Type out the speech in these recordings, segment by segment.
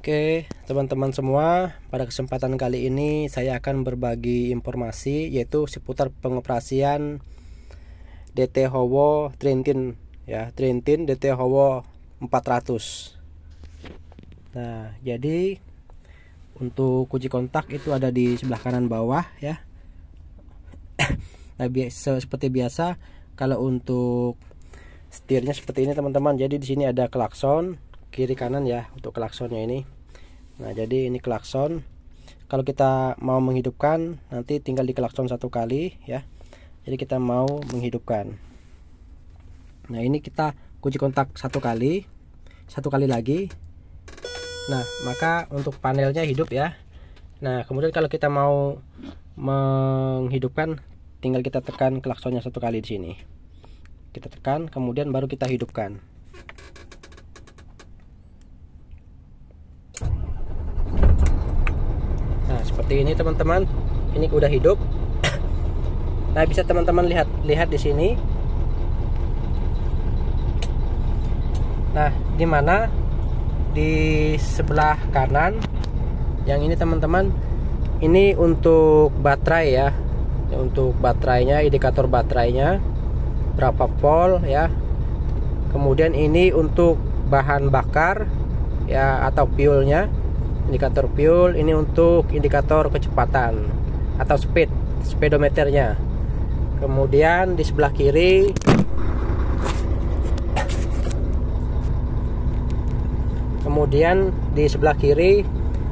Oke, teman-teman semua, pada kesempatan kali ini saya akan berbagi informasi yaitu seputar pengoperasian DT Howo Trintin ya, Trintin DT Howo 400. Nah, jadi untuk kunci kontak itu ada di sebelah kanan bawah ya. Nah, seperti biasa kalau untuk setirnya seperti ini teman-teman. Jadi di sini ada klakson kiri kanan ya untuk klaksonnya ini. Nah, jadi ini klakson. Kalau kita mau menghidupkan nanti tinggal di klakson satu kali ya. Jadi kita mau menghidupkan. Nah, ini kita kunci kontak satu kali lagi. Nah, maka untuk panelnya hidup ya. Nah, kemudian kalau kita mau menghidupkan tinggal kita tekan klaksonnya satu kali di sini. Kita tekan, kemudian baru kita hidupkan. Nah, seperti ini teman-teman. Ini udah hidup. Nah, bisa teman-teman lihat di sini. Nah, di mana di sebelah kanan yang ini teman-teman, ini untuk baterai ya. Untuk baterainya, indikator baterainya berapa volt ya. Kemudian ini untuk bahan bakar ya atau fuelnya, indikator fuel. Ini untuk indikator kecepatan atau speedometernya. Kemudian di sebelah kiri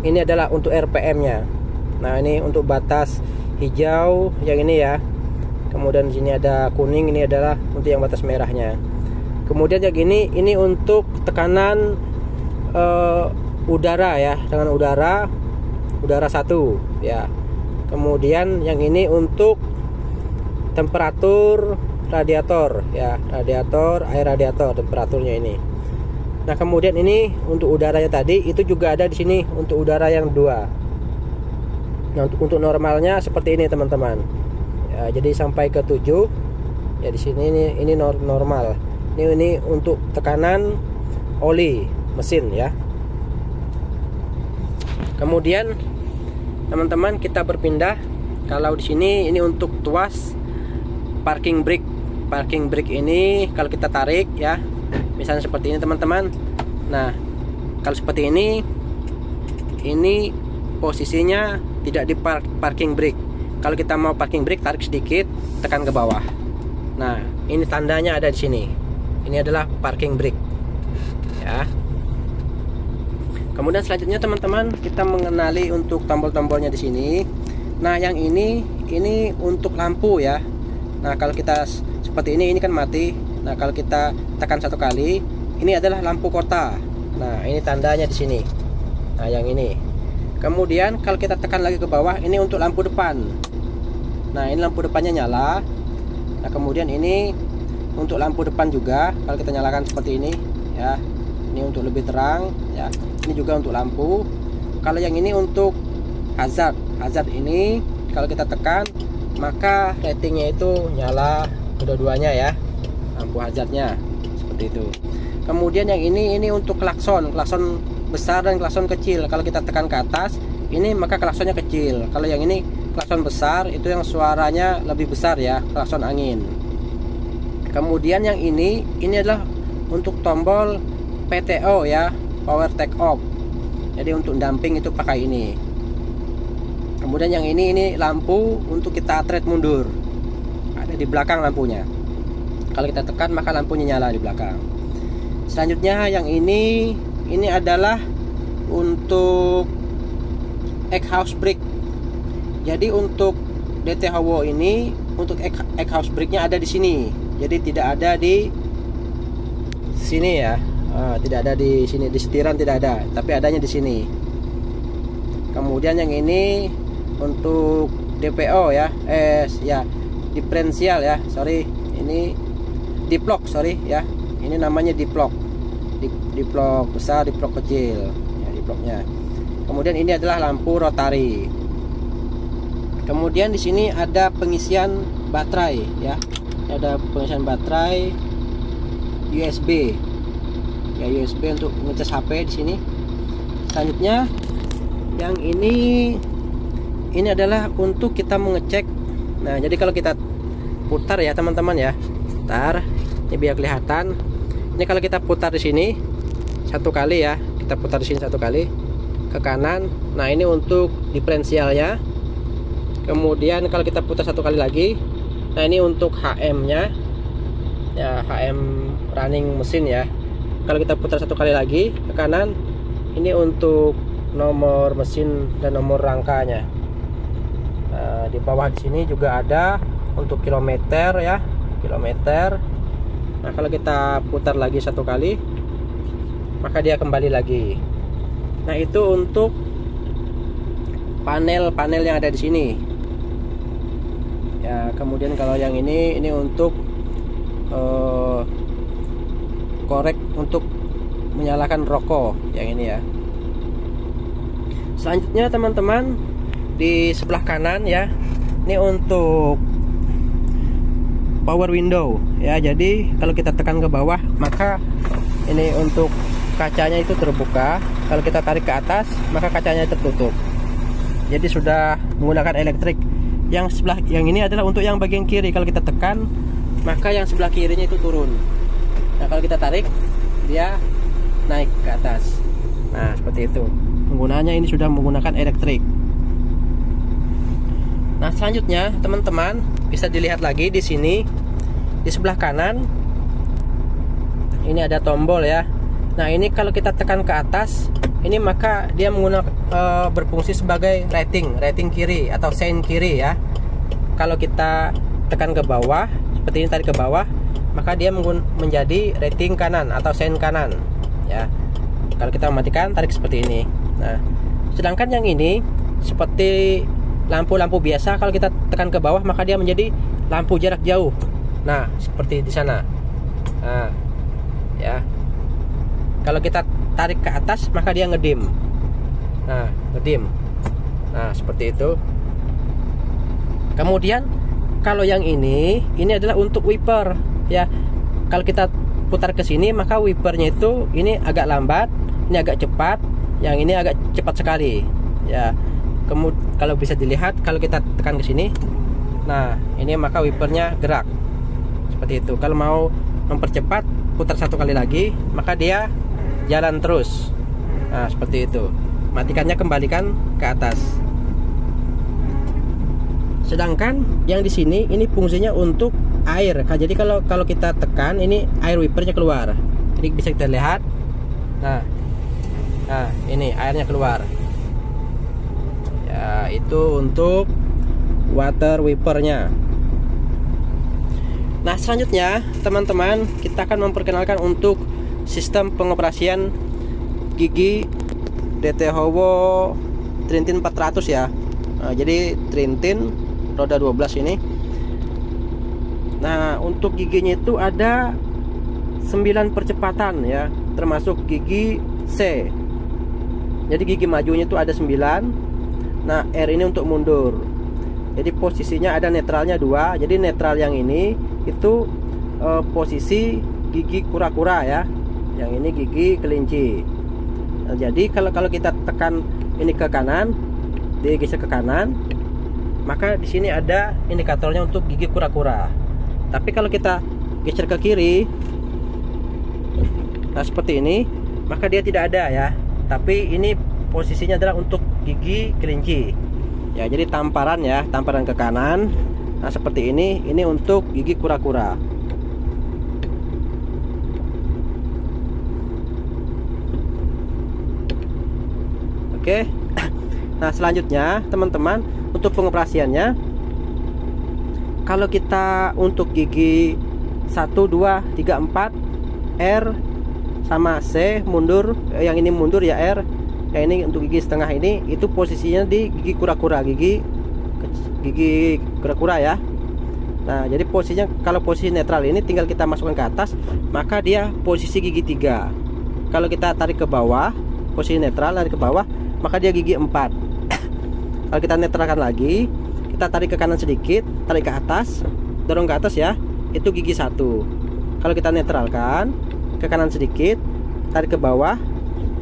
ini adalah untuk RPM-nya. Nah, ini untuk batas hijau yang ini ya. Kemudian di sini ada kuning, ini adalah untuk yang batas merahnya. Kemudian yang ini untuk tekanan udara ya, dengan udara 1 ya. Kemudian yang ini untuk temperatur radiator ya, air radiator temperaturnya ini. Nah, kemudian ini untuk udaranya tadi itu juga ada di sini untuk udara yang 2. Nah, untuk normalnya seperti ini teman-teman. Ya, jadi sampai ke 7. Ya, di sini ini normal. Ini untuk tekanan oli mesin ya. Kemudian teman-teman kita berpindah. Kalau di sini ini untuk tuas parking brake. Parking brake ini kalau kita tarik ya, misalnya seperti ini teman-teman. Nah, kalau seperti ini posisinya tidak di parking brake. Kalau kita mau parking brake, tarik sedikit, tekan ke bawah. Nah, ini tandanya ada di sini. Ini adalah parking brake ya. Kemudian selanjutnya teman-teman, kita mengenali untuk tombol-tombolnya di sini. Nah, yang ini untuk lampu ya. Nah, kalau kita seperti ini kan mati. Nah, kalau kita tekan satu kali, ini adalah lampu kota. Nah, ini tandanya di sini. Nah, yang ini. Kemudian kalau kita tekan lagi ke bawah, ini untuk lampu depan. Nah, ini lampu depannya nyala. Nah, kemudian ini untuk lampu depan juga. Kalau kita nyalakan seperti ini ya, ini untuk lebih terang ya. Ini juga untuk lampu. Kalau yang ini untuk hazard ini kalau kita tekan maka ratingnya itu nyala kedua-duanya ya, lampu hazardnya seperti itu. Kemudian yang ini untuk klakson besar dan klakson kecil. Kalau kita tekan ke atas ini maka klaksonnya kecil. Kalau yang ini klakson besar itu yang suaranya lebih besar ya, klakson angin. Kemudian yang ini adalah untuk tombol PTO ya, power take off. Jadi untuk damping itu pakai ini. Kemudian yang ini lampu untuk kita thread mundur. Ada di belakang lampunya. Kalau kita tekan maka lampunya nyala di belakang. Selanjutnya yang ini adalah untuk exhaust brake. Jadi untuk DT Howo ini untuk exhaust brake-nya ada di sini. Jadi tidak ada di sini ya. Tidak ada di sini, di setiran tidak ada, tapi adanya di sini. Kemudian yang ini untuk DPO ya, diferensial ya, ini diplok ya. Ini namanya diplok besar, diplok kecil ya, diploknya. Kemudian ini adalah lampu rotari. Kemudian di sini ada pengisian baterai ya. Ada pengisian baterai USB ya, USB untuk ngecas HP di sini. selanjutnya yang ini adalah untuk kita mengecek. Nah, jadi kalau kita putar ya teman-teman ya, putar ini biar kelihatan. Ini kalau kita putar di sini satu kali ya, kita putar di sini satu kali ke kanan. Nah, ini untuk diferensialnya. Kemudian kalau kita putar satu kali lagi, nah ini untuk HM-nya ya, HM running mesin ya. Kalau kita putar satu kali lagi ke kanan, ini untuk nomor mesin dan nomor rangkanya. Nah, di bawah di sini juga ada untuk kilometer ya, kilometer. Nah, kalau kita putar lagi satu kali, maka dia kembali lagi. Nah, itu untuk panel-panel yang ada di sini. Ya, kemudian kalau yang ini untuk korek untuk menyalakan rokok yang ini ya. Selanjutnya teman-teman, di sebelah kanan ya, ini untuk power window ya. Jadi kalau kita tekan ke bawah, maka ini untuk kacanya itu terbuka. Kalau kita tarik ke atas, maka kacanya tertutup. Jadi sudah menggunakan elektrik. Yang sebelah yang ini adalah untuk yang bagian kiri. Kalau kita tekan, maka yang sebelah kirinya itu turun. Nah, kalau kita tarik, dia naik ke atas. Nah, seperti itu. Penggunaannya ini sudah menggunakan elektrik. Nah, selanjutnya teman-teman bisa dilihat lagi di sini di sebelah kanan. Ini ada tombol ya. Nah, ini kalau kita tekan ke atas, ini maka dia menggunakan berfungsi sebagai rating kiri atau sein kiri ya. Kalau kita tekan ke bawah seperti ini, tarik ke bawah, maka dia menjadi rating kanan atau sein kanan ya. Kalau kita mematikan, tarik seperti ini. Nah, sedangkan yang ini seperti lampu-lampu biasa, kalau kita tekan ke bawah maka dia menjadi lampu jarak jauh. Nah, seperti di sana. Nah, ya. Kalau kita tarik ke atas, maka dia ngedim. Nah, ngedim. Nah, seperti itu. Kemudian kalau yang ini adalah untuk wiper ya. Kalau kita putar ke sini, maka wipernya itu ini agak lambat, ini agak cepat, yang ini agak cepat sekali ya. Kemudian kalau bisa dilihat, kalau kita tekan ke sini, nah ini maka wipernya gerak seperti itu. Kalau mau mempercepat, putar satu kali lagi, maka dia jalan terus. Nah, seperti itu. Matikannya, kembalikan ke atas. Sedangkan yang di sini ini fungsinya untuk air. Jadi kalau kita tekan, ini air wipernya keluar. Ini bisa kita lihat. Nah, ini airnya keluar. Ya, itu untuk water wipernya. Nah, selanjutnya teman-teman, kita akan memperkenalkan untuk sistem pengoperasian gigi DT Howo Trintin 400 ya. Nah, jadi Trintin roda 12 ini. Nah, untuk giginya itu ada 9 percepatan ya, termasuk gigi C. Jadi gigi majunya itu ada 9. Nah, R ini untuk mundur. Jadi posisinya ada netralnya 2. Jadi netral yang ini itu posisi gigi kura-kura ya. Yang ini gigi kelinci. Nah, jadi kalau kita tekan ini ke kanan, digeser ke kanan, maka di sini ada indikatornya untuk gigi kura-kura. Tapi kalau kita geser ke kiri, nah seperti ini, maka dia tidak ada ya. Tapi ini posisinya adalah untuk gigi kelinci. Ya, jadi tamparan ya, tamparan ke kanan. Nah, seperti ini untuk gigi kura-kura. Oke. Nah, selanjutnya teman-teman, untuk pengoperasiannya, kalau kita untuk gigi 1, 2, 3, 4 R sama C mundur, yang ini mundur ya R, yang ini untuk gigi setengah ini, itu posisinya di gigi kura-kura, gigi kura-kura ya. Nah, jadi posisinya, kalau posisi netral ini tinggal kita masukkan ke atas, maka dia posisi gigi 3. Kalau kita tarik ke bawah, posisi netral, tarik ke bawah, maka dia gigi 4. Kalau kita netralkan lagi, kita tarik ke kanan sedikit, tarik ke atas, dorong ke atas ya, itu gigi 1. Kalau kita netralkan ke kanan sedikit, tarik ke bawah,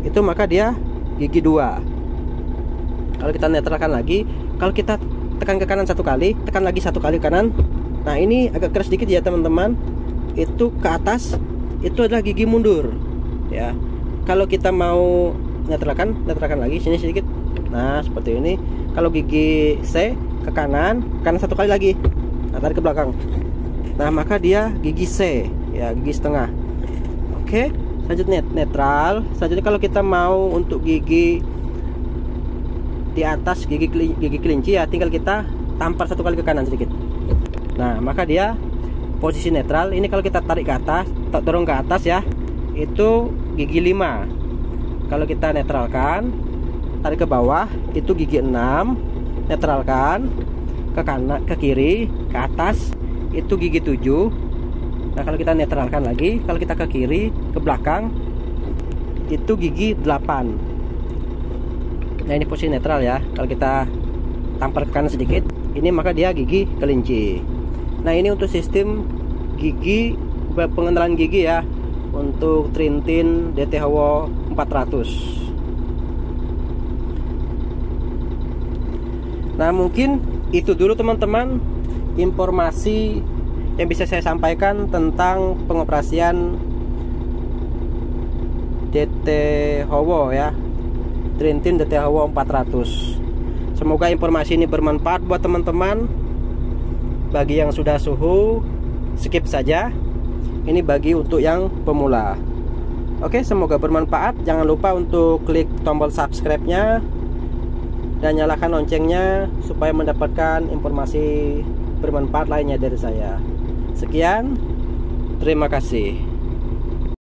itu maka dia gigi 2. Kalau kita netralkan lagi, kalau kita tekan ke kanan 1 kali, tekan lagi 1 kali kanan. Nah ini agak keras sedikit ya teman-teman. Itu ke atas, itu adalah gigi mundur ya. Kalau kita mau netralkan lagi sini sedikit. Nah seperti ini. Kalau gigi C ke kanan 1 kali lagi. Nah tarik ke belakang. Nah maka dia gigi C ya, gigi setengah. Oke, selanjutnya netral. Selanjutnya kalau kita mau untuk gigi di atas gigi kelinci ya, tinggal kita tampar 1 kali ke kanan sedikit. Nah maka dia posisi netral. Ini kalau kita tarik ke atas, dorong ke atas ya, itu gigi 5. Kalau kita netralkan, tarik ke bawah, itu gigi 6. Netralkan ke kanan, ke kiri, ke atas, itu gigi 7. Nah kalau kita netralkan lagi, kalau kita ke kiri, ke belakang, itu gigi 8. Nah ini posisi netral ya. Kalau kita tampar ke kanan sedikit, ini maka dia gigi kelinci. Nah ini untuk sistem gigi, pengenalan gigi ya, untuk Trintin DT Howo 400. Nah mungkin itu dulu teman-teman informasi yang bisa saya sampaikan tentang pengoperasian DT Howo ya, Trintin DT Howo 400. Semoga informasi ini bermanfaat buat teman-teman. Bagi yang sudah suhu, skip saja. Ini bagi untuk yang pemula. Oke, semoga bermanfaat. Jangan lupa untuk klik tombol subscribe-nya dan nyalakan loncengnya supaya mendapatkan informasi bermanfaat lainnya dari saya. Sekian, terima kasih.